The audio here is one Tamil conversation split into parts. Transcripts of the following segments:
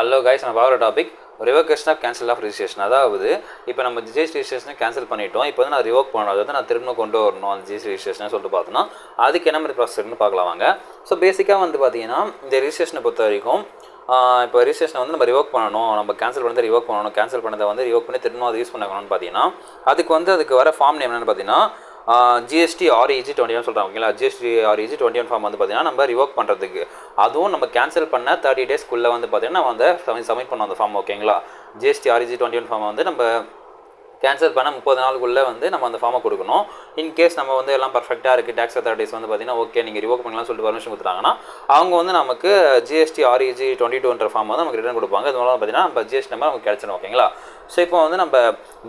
ஹலோ கைஸ், நம்ம பார்க்குற topic revocation of cancel of registration. அதாவது இப்போ நம்ம ஜிஎஸ்டி ரிஜிஸ்ட்ரேஷனை கேன்சல் பண்ணிட்டோம். இப்போ வந்து நான் ரிவோக் பண்ணணும், அதாவது நான் திரும்ப கொண்டு வரணும் அந்த ஜிஎஸ்டி ரிஜிஸ்ட்ரேஷன் சொல்லிட்டு பார்த்தோன்னா அதுக்கு என்ன மாதிரி ப்ராசஸ்ன்னு பார்க்கலாம் வாங்க. ஸோ பேசிக்காக வந்து பார்த்தீங்கன்னா இந்த ரிஜிஸ்ட்ரேஷனை பொறுத்த வரைக்கும் இப்போ ரிஜிஸ்ட்ரேஷனை வந்து நம்ம ரிவோக் பண்ணணும், நம்ம கேன்சல் பண்ணதை ரிவோக் பண்ணணும், கேன்சல் பண்ணதை வந்து ரிவோக் பண்ணி திரும்ப அதை யூஸ் பண்ணணும்னு பார்த்தீங்கன்னா அதுக்கு வர ஃபார்ம் நேம் என்னென்னு பார்த்தீங்கன்னா ஜிஎஸ்டி REG 21 சொல்கிறாங்க. ஓகேங்களா, ஜிஎஸ்டி REG 21 ஃபார்ம் வந்து பார்த்தீங்கன்னா நம்ம ரிவோக் பண்ணுறதுக்கு, அதுவும் நம்ம கேன்சல் பண்ண 30 டேஸ்க்குள்ளே வந்து பார்த்தீங்கன்னா நம்ம வந்து சப்மிட் பண்ணோம் அந்த ஃபார்ம். ஓகேங்களா, ஜிஎஸ்டி REG 21 ஃபார்ம் வந்து நம்ம கேன்சல் பண்ண 30 நாளுக்குள்ளே வந்து நம்ம அந்த ஃபார்மை கொடுக்கணும். இன்கேஸ் நம்ம வந்து எல்லாம் பர்ஃபெக்டாக இருக்குது, டேக்ஸ் அத்தாரிட்டிஸ் வந்து பார்த்தீங்கன்னா ஓகே நீங்கள் ரிவோக் பண்ணலாம்னு சொல்லிட்டு பர்மிஷன் கொடுத்துட்டாங்கன்னா அவங்க வந்து நமக்கு ஜிஎஸ்டி REG 22 ஃபார்ம் வந்து நமக்கு ரிட்டர்ன் கொடுப்பாங்க. அது மூலம் பார்த்தீங்கன்னா நம்ம ஜிஎஸ்டி நம்பர் நமக்கு கிடச்சிடும். ஓகேங்களா, ஸோ இப்போ வந்து நம்ம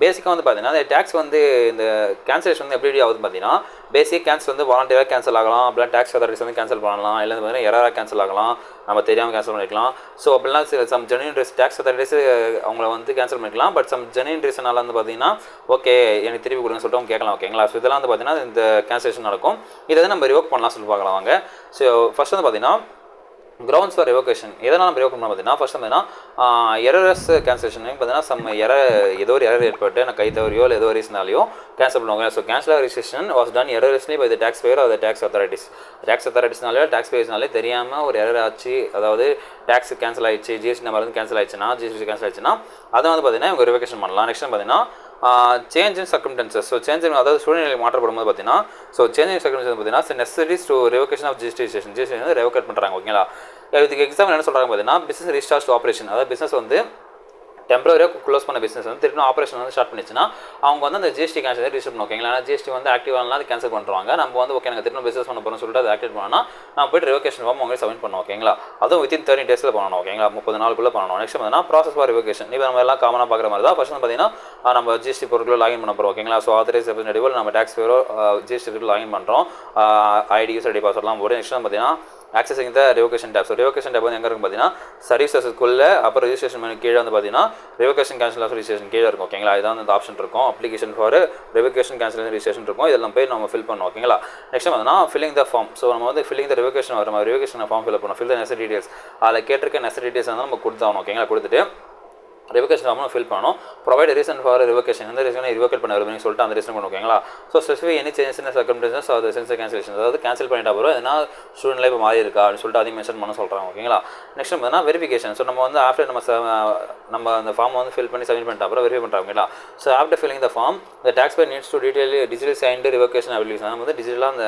பேசிக்காக வந்து பார்த்தீங்கன்னா இந்த டேக்ஸ் வந்து இந்த கேன்சலேஷன் வந்து எப்படி ஆகுது பார்த்தீங்கன்னா பேசிக் கேன்சல் வந்து வாலண்டியராக கேன்சல் ஆகலாம், அப்படிலாம் டேக்ஸ் அத்தாரிட்டிஸ் வந்து கேன்சல் பண்ணலாம், இல்லை பார்த்தீங்கன்னா எரராக கேன்சல் ஆகலாம், நம்ம தெரியாமல் கேன்சல் பண்ணிக்கலாம். ஸோ அப்படிலாம் some genuine reason tax authorities அவங்கள வந்து கேன்சல் பண்ணிக்கலாம். பட் சம் ஜென்யூன் ரீசனால் வந்து பார்த்தீங்கன்னா ஓகே எனக்கு திருப்பி கொடுங்கன்னு சொல்லிட்டு அவங்க கேட்கலாம். ஓகேங்களா, ஸோ இதெல்லாம் வந்து பார்த்தீங்கன்னா இந்த கேன்சலேஷன் நடக்கும். இதை வந்து நம்ம ரிவோக் பண்ணலாம் சொல்லி பார்க்கலாம் வாங்க. ஸோ ஃபர்ஸ்ட் வந்து பார்த்தீங்கன்னா கிரவுண்ட்ஸ் ஃபார் ரிவோகேஷன் எதனால் நம்ம ரிவோக் பண்ணலாம் பார்த்தீங்கன்னா ஃபர்ஸ்ட் பார்த்தீங்கன்னா எரர்ஸ் கேன்சலேஷன் பார்த்தீங்கன்னா ஏதோ ஒரு எரர் ஏற்பட்டு நான் கை தவறியோ இல்லை ஏதோ ஒரு ரீசனாலையோ கேன்சல் பண்ணுவாங்க. So cancel of registration was done erroneously by the tax payer or the tax அத்தாரிட்டிஸ்னாலே டேக்ஸ் பேயர்ஸ்னாலே தெரியாமல் ஒரு எரர் ஆச்சு, அதாவது டேக்ஸ் கேன்சல் ஆயிடுச்சு, ஜிஎஸ்டி நம்பர் வந்து கேன்சல் ஆயிடுச்சுன்னா அதை வந்து பார்த்தீங்கன்னா இவங்க ரிவோகேஷன் பண்ணலாம். நெக்ஸ்ட் பார்த்தீங்கன்னா சேஞ்ச் இன் சர்க்கம்டன்சஸ். ஸோ அதாவது சூழ்நிலை மாற்றப்படும் போது பார்த்தீங்கன்னா சேஞ்ச் இன் சர்க்கம்டன்சஸ் பார்த்தீங்கன்னா necessaries to revocation of GST வந்து ரிவோகேட் பண்ணுறாங்க. ஓகேங்களா, இதுக்கு எக்ஸாம்பிள் என்ன சொல்கிறாங்க பார்த்தீங்கன்னா பிஸ்னஸ் ரீஸ்டார்ட் ஆப்ரேஷன், அதாவது பிஸ்னஸ் வந்து டெம்பரரியாக க்ளோஸ் பண்ண பிஸ்னஸ் வந்து திரும்ப ஆப்ரேஷன் வந்து ஸ்டார்ட் பண்ணிச்சுன்னா அவங்க வந்து அந்த ஜிஎஸ்டி கேன்சல் ரிஜிஸ்டர் பண்ணணும். ஓகேங்களா, ஜிஎஸ்டி வந்து ஆக்டிவ் ஆனால் அது கேன்சல் பண்ணுறாங்க. நம்ம வந்து ஓகே நாங்கள் திரும்ப பிஸ்னஸ் பண்ண போகிறோம்னு சொல்லிட்டு அதை ஆக்டிவேட் பண்ணோம்னா நம்ம போய்ட்டு ரிவோகேஷன் ஃபார்ம் அவங்க சப்மிட் பண்ணணும். ஓகேங்களா, அதுவும் வித்தின் 30 டேஸில் பண்ணணும். ஓகேங்களா, 30 நாளுக்குள்ளே பண்ணணும். நெக்ஸ்ட் பார்த்தீங்கன்னா ப்ராசஸ் ஃபார் ரிவோகேஷன். இப்போ நம்ம எல்லாம் காமனாக பார்க்குற மாதிரி தான் ஃபர்ஸ்ட் பார்த்தீங்கன்னா நம்ம ஜிஎஸ்டி பொருட்களை லாகின் பண்ண போகிறோம். ஓகேங்களா, ஸோ ஆத்தரைஸ் ரெப்ரசன்டேட்டிவ் நம்ம டேக்ஸ் பேரோ ஜிஎஸ்டி லாகின் பண்ணுறோம், ஐடி யூசர் பாஸ்வேர்ட்லாம் போட்டு. நெக்ஸ்ட் பார்த்தீங்கன்னா accessing the revocation tab. So revocation tab வந்து எங்கே இருக்கும் பார்த்தீங்கன்னா சர்வீசஸ்க்குள்ளே, அப்புறம் ரிஜிஸ்ட்ரேஷன் மெனு கீழே வந்து பார்த்தீங்கன்னா ரிவோகேஷன் கேன்சல் ஆஃப் ரிஜிஸ்ட்ரேஷன் கீழே இருக்கும். ஓகேங்களா, இதான் அந்த ஆப்ஷன் இருக்கும், application for revocation cancel registration இருக்கும். இதெல்லாம் போய் நம்ம ஃபில் பண்ணோம். ஓகேங்களா, நெக்ஸ்ட் பார்த்தீங்கன்னா ஃபில்லிங் த ஃபார்ம். ஸோ நம்ம வந்து ஃபில்லிங் த ரிவோகேஷன் வர மாதிரி ரிவோகேஷன் ஃபார்ம் ஃபில் பண்ணணும். ஃபில் த நெசசரி டீடைல்ஸ், அதில் கேட்டிருக்க நெசசரி டீடைல்ஸ் வந்து நம்ம கொடுத்தாகணும். ஓகேங்களா, கொடுத்துட்டு ரிவோகேஷன் ஃபார்ம் ஃபில் பண்ணணும். ப்ரொவைட் ரீசன் ஃபார் ரிவோகேஷன், எந்த ரீசனை ரிவோகேட் பண்ண வருவீங்கன்னு சொல்லிட்டு அந்த ரீசன் பண்ணுவோம். ஓகேங்களா, so specific any changes in circumstances or சென்சர் கேன்சலேஷன், அதாவது கேன்சல் பண்ணிட்டா போகிறோம் எதனா ஸ்டூடெண்ட்ல இப்போ மாறி இருக்கா அப்படின்னு சொல்லிட்டு அதையும் மென்ஷன் பண்ண சொல்கிறாங்க. ஓகேங்களா, நெக்ஸ்ட் பார்த்தீங்கன்னா வெரிஃபிகேஷன். ஸோ நம்ம வந்து ஆஃப்டர் நம்ம அந்த ஃபார்ம் வந்து ஃபில் பண்ணி சப்மிட் பண்ணிட்டா அப்புறம் வெரிஃபை பண்ணுறாங்க. ஓகேங்களா, so after filling the form the tax Bayer needs to digital signed revocation application. நம்ம வந்து டிஜிட்டலாக அந்த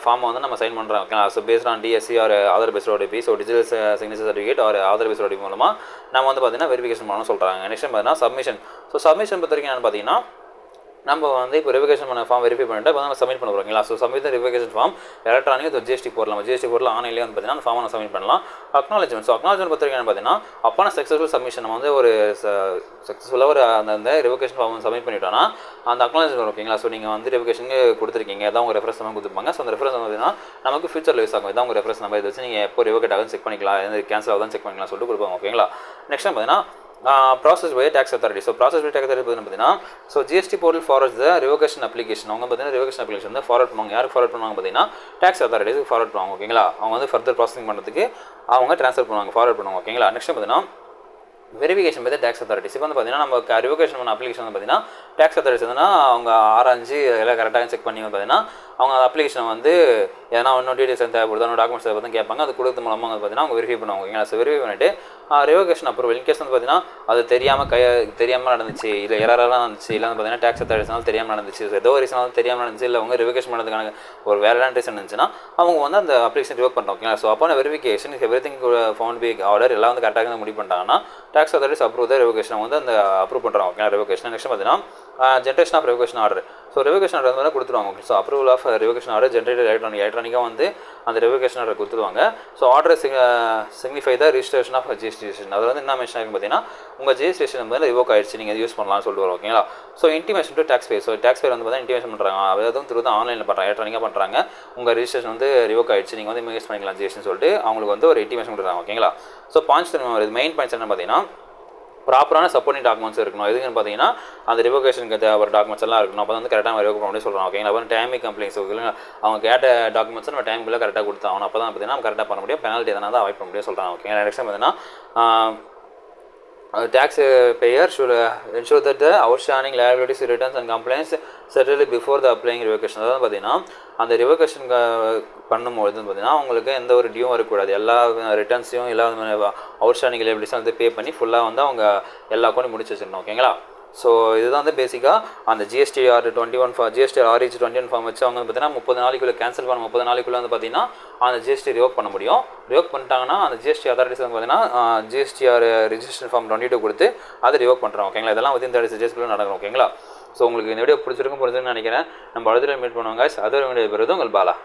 ஃபார்மை வந்து நம்ம சைன் பண்ணுறோம். ஓகேங்களா, so based on DSC or Aadhaar based OTP. So digital signature certificate or Aadhaar based OTP மூலமாக நம்ம வந்து பார்த்தீங்கன்னா வெரிஃபிகேஷன் பண்ணணும்னு சொல்கிறாங்க. நெக்ஸ்ட் பார்த்தீங்கன்னா சப்மிஷன். ஸோ சப்மிஷன் பொறுத்த வரைக்கும் என்னென்னு பார்த்தீங்கன்னா நம்ம வந்து இப்போ ரிவோகேஷன் பண்ண ஃபார்ம் வெரிஃபை பண்ணிட்டு இப்போ நம்ம சப்மிட் பண்ண போகிறோங்களா. So submit revocation form electronic GST போடலாம். ஜிஎஸ்டி போர்டில் ஆன்லைன்லேயே வந்து பார்த்தீங்கன்னா அந்த ஃபார்மை சப்மிட் பண்ணலாம். அக்னாலஜ்மெண்ட். ஸோ அக்னாலஜ்மெண்ட் பொறுத்த வரைக்கும் பார்த்தீங்கன்னா அப்பான சக்ஸஸ்ஃபுல் சப்மிஷன் நம்ம வந்து ஒரு சக்ஸஸ்ஃபுல்லாக ஒரு அந்த ரிவோகேஷன் ஃபார்ம் சப்மிட் பண்ணிட்டோம்னா அந்த அக்னாலஜ்மெண்ட். ஓகேங்களா, ஸோ நீங்கள் வந்து ரிவோகேஷனுக்கு கொடுத்துருக்கீங்க, அதான் உங்கள் ரெஃபரன்ஸ் நம்பர் கொடுத்துருப்பாங்க. ஸோ அந்த ரெஃபரன்ஸ் பார்த்தீங்கன்னா நமக்கு ஃபியூச்சரில் யூஸ் ஆகும். இதான் உங்கள் ரெஃபரன்ஸ் நம்பர், இதை வச்சு நீங்கள் எப்போ ரிவோகேட் ஆகுதுன்னு செக் பண்ணிக்கலாம், எந்த கேன்சல் ஆகுதுன்னு செக் பண்ணிக்கலாம் சொல்லிட்டு கொடுப்பாங்க. ஓகேங்களா, நெக்ஸ்ட் பார்த்தீங்கன்னா process by tax authority. So process by tax authority பார்த்தீங்கன்னா so GST portal forward the revocation application. அவங்க பார்த்தீங்கன்னா ரிவோகேஷன் அப்ளிகேஷன் வந்து ஃபார்வர்ட் பண்ணுவாங்க. யாருக்கு ஃபார்வர்ட் பண்ணுவாங்க பார்த்தீங்கன்னா டேக்ஸ் அத்தாரிட்டிக்கு ஃபார்வர்ட் பண்ணுவாங்க. ஓகேங்களா, அவங்க வந்து ஃபர்தர் ப்ராசஸிங் பண்ணுறதுக்கு அவங்க ட்ரான்ஸ்ஃபர் பண்ணுவாங்க, ஃபார்வர்ட் பண்ணுவாங்க. ஓகேங்களா, நெக்ஸ்ட் பார்த்தீங்கன்னா வெரிஃபிகேஷன் பை டேக்ஸ் அத்தாரிட்டிஸ். இப்போ வந்து பார்த்தீங்கன்னா நம்ம ரிவோகேஷன் பண்ண அப்ளிகேஷன் வந்து பார்த்தீங்கன்னா டேக்ஸ் அத்தாரிட்டிஸ் வந்து அவங்க ஆராய்ஞ்சு எல்லாம் கரெக்டாக செக் பண்ணி பார்த்தீங்கன்னா அவங்க அப்ளிகேஷன் வந்து ஏன்னா இன்னும் டீடைல்ஸ் தேவைப்படுது, இன்னும் டாக்குமெண்ட்ஸ் தேவை தான் கேட்பாங்க. அது கொடுத்து மூலமாக வந்து பார்த்தீங்கன்னா அவங்க வெரிஃபை பண்ணுவாங்க. ஓகேங்களா, ஸோ வெரிஃபை பண்ணிட்டு ரிவோகேஷன் அப்ரூவல். இன்கேஸ் வந்து பார்த்தீங்கன்னா அது தெரியாமல் நடந்துச்சு, இல்லை எரரெல்லாம் நடந்துச்சு, இல்லை வந்து பார்த்தீங்கன்னா டேக்ஸ் அத்தாரிட்டிஸ்னால தெரியாமல் நடந்துச்சு, ஸோ ஏதோ ஒரு ரீசனாலும் தெரியாமல் நடந்துச்சு, இல்லை அவங்க ரிவோகேஷன் பண்ணுறதுக்கான ஒரு வேலையான ரீசன் இருந்துச்சுன்னா அவங்க வந்து அந்த அப்ளிகேஷன் ரிவோக் பண்ணுறாங்க. ஓகேங்களா, ஸோ அப்போ வெரிஃபிகேஷன் எவ்ரிதிங் ஃபவுண்ட் பி ஆர்டர் எல்லாம் வந்து கரெக்டாக முடிவு பண்ணிட்டாங்கன்னா tax authorities approve the revocation வந்து அந்த அப்ரூவ் பண்ணுறாங்க. ஓகேங்களா, ரிவோகேஷன். நெக்ஸ்ட் பார்த்தீங்கன்னா generation of revocation order. So revocation order வந்து கொடுத்துருவாங்க. So approval of revocation order generated எலக்ட்ரானிக்காக வந்து அந்த ரிவோகேஷன் ஆர்டர் கொடுத்துருவாங்க. So order signify the registration of GST registration. அதில் வந்து என்ன மென்ஷன் ஆகும் பார்த்தீங்கன்னா உங்கள் ஜிஎஸ்டி ரிஜிஸ்ட்ரேஷன் வந்து ரிவோக் ஆயிடுச்சு, நீங்கள் யூஸ் பண்ணலாம்னு சொல்லிட்டு வரும். ஓகேங்களா, ஸோ இன்டிமேஷன் டு டேக்ஸ் பேர். ஸோ டேக்ஸ் பேர் வந்து பார்த்தீங்கன்னா இன்டிமேஷன் பண்ணுறாங்க, அதுவும் திரும்ப ஆன்லைனில் பண்ணுறாங்க, எலக்ட்ரானிக்காக பண்ணுறாங்க. உங்கள் ரிஜிஸ்ட்ரேஷன் வந்து ரிவோக் ஆயிடுச்சு, நீங்கள் வந்து யூஸ் பண்ணிக்கலாம் ஜிஎஸ்டின்னு சொல்லிட்டு அவங்களுக்கு வந்து ஒரு இன்டிமேஷன் கொடுக்குறாங்க. ஓகேங்களா, ஸோ பாயிண்ட்ஸ் இது மெயின் பாயிண்ட்ஸ் என்ன பார்த்தீங்கன்னா ப்ராப்பரான சப்போர்ட்டிங் டாக்குமெண்ட்ஸ் இருக்கணும். எதுக்குன்னு பார்த்தீங்கன்னா அந்த ரிவோகேஷனுக்கு தேவை டாக்குமெண்ட்ஸ் எல்லாம் இருக்கணும். அப்போ வந்து கரெக்டாக ரிவோக் பண்ண முடியும் சொல்கிறாங்க. ஓகேங்களா? அப்புறம் டைமிங் கம்ப்ளைண்ட்ஸ் ஓகேங்களா? அவங்க கேட்ட டாக்குமெண்ட்ஸ் நம்ம டைமுக்குள்ளே கரெக்டாக கொடுத்தாகணும். அப்போ தான் பார்த்தீங்கன்னா நம்ம கரெக்டாக பண்ண முடியும். பெனால்ட்டி எதனா தான் அவாய்ட் பண்ண முடியும் சொல்கிறாங்க. ஓகேங்களா? நெக்ஸ்ட் பார்த்தீங்கன்னா tax payer should ensure that the outstanding liabilities returns and complaints settled before the applying revocation. அதாவது பார்த்தீங்கன்னா அந்த ரிவோகேஷன் பண்ணும்போது பார்த்தீங்கன்னா அவங்களுக்கு எந்த ஒரு டியூவும் இருக்கக்கூடாது. எல்லா ரிட்டர்ன்ஸையும் எல்லா அவுட்ஸ்டாண்டிங் லைபிலிட்டிஸும் வந்து பே பண்ணி ஃபுல்லாக வந்து அவங்க எல்லா அக்கௌண்ட்டும் முடிச்சு வச்சிடணும். ஓகேங்களா? ஸோ இதுதான் வந்து பேசிக்காக அந்த ஜிஎஸ்டிஆர் 21 ஜிஎஸ்டிஆர் REG 21 ஃபார்ம் வச்சு அவங்க வந்து பார்த்தீங்கன்னா 30 நாளைக்குள்ளே கேன்சல் பண்ண 30 நாளைக்குள்ளே வந்து பார்த்தீங்கன்னா அந்த ஜிஎஸ்டி ரிவோக் பண்ண முடியும். ரிவோக் பண்ணிட்டாங்கன்னா அந்த ஜிஎஸ்டி அத்தாரிட்டிஸ் வந்து பார்த்தீங்கன்னா ஜிஎஸ்டிஆர் ரிஜிஸ்ட்ரேஷன் ஃபார்ம் 22 கொடுத்து அதை ரிவோக் பண்ணுறோம். ஓகேங்களா? இதெல்லாம் வித்தின் 36 டேஸ்க்குள்ளே நடக்கும். ஓகேங்களா? ஸோ உங்களுக்கு இந்த வீடியோ பிடிச்சிருக்குன்னு நினைக்கிறேன். நம்ம அடுத்த மீட் பண்ணுவாங்க. அது ஒரு வீடியோ பெறுவது உங்கள் பாலா.